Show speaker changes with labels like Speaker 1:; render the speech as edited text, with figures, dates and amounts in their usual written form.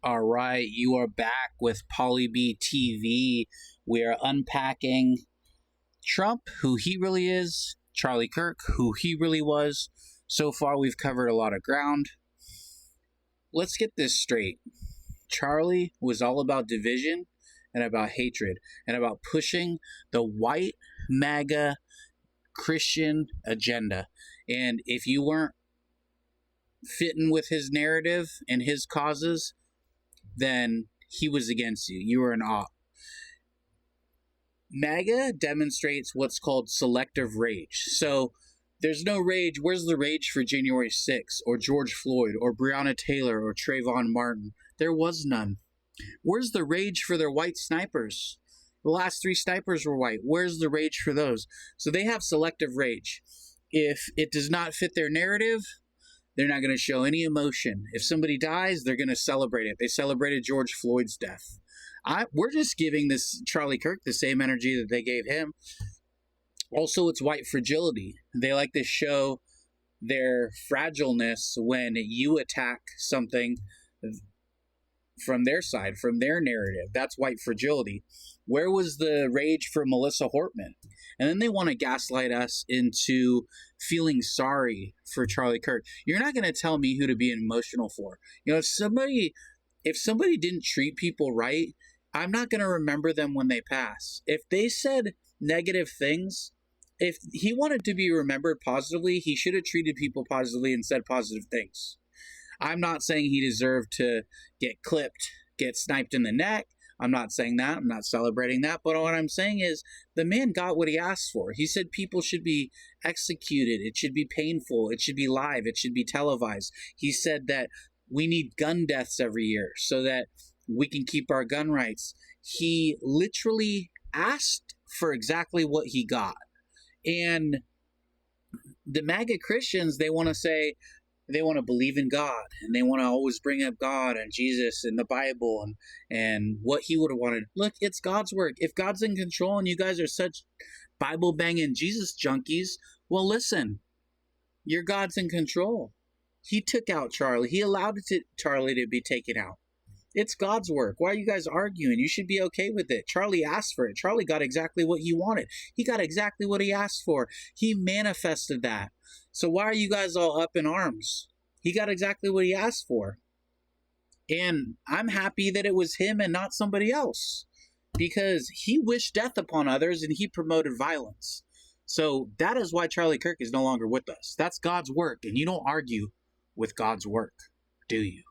Speaker 1: All right, you are back with Poly TV. We are unpacking Trump, who he really is, Charlie Kirk, who he really was. So far, we've covered a lot of ground. Let's get this straight. Charlie was all about division and about hatred and about pushing the white MAGA Christian agenda. And if you weren't fitting with his narrative and his causes, then he was against you. You were an op. MAGA demonstrates what's called selective rage. So there's no rage. Where's the rage for January 6th or George Floyd or Breonna Taylor or Trayvon Martin? There was none. Where's the rage for their white snipers? The last 3 snipers were white. Where's the rage for those? So they have selective rage. If it does not fit their narrative, they're not going to show any emotion. If somebody dies, they're going to celebrate it. They celebrated George Floyd's death. We're just giving this Charlie Kirk the same energy that they gave him. Also, it's white fragility. They like to show their fragileness when you attack something from their side, from their narrative. That's white fragility. Where was the rage for Melissa Hortman? And then they want to gaslight us into feeling sorry for Charlie Kirk. You're not going to tell me who to be emotional for. You know, if somebody didn't treat people right, I'm not going to remember them when they pass. If they said negative things, if he wanted to be remembered positively, he should have treated people positively and said positive things. I'm not saying he deserved to get clipped, get sniped in the neck. I'm not saying that. I'm not celebrating that. But what I'm saying is the man got what he asked for. He said people should be executed. It should be painful. It should be live. It should be televised. He said that we need gun deaths every year so that we can keep our gun rights. He literally asked for exactly what he got. And the MAGA Christians, they want to say, they want to believe in God, and they want to always bring up God and Jesus and the Bible and what he would have wanted. Look, it's God's work. If God's in control and you guys are such Bible-banging Jesus junkies, well, listen, your God's in control. He took out Charlie. He allowed Charlie to be taken out. It's God's work. Why are you guys arguing? You should be okay with it. Charlie asked for it. Charlie got exactly what he wanted. He got exactly what he asked for. He manifested that. So why are you guys all up in arms? He got exactly what he asked for. And I'm happy that it was him and not somebody else, because he wished death upon others and he promoted violence. So that is why Charlie Kirk is no longer with us. That's God's work, and you don't argue with God's work, do you?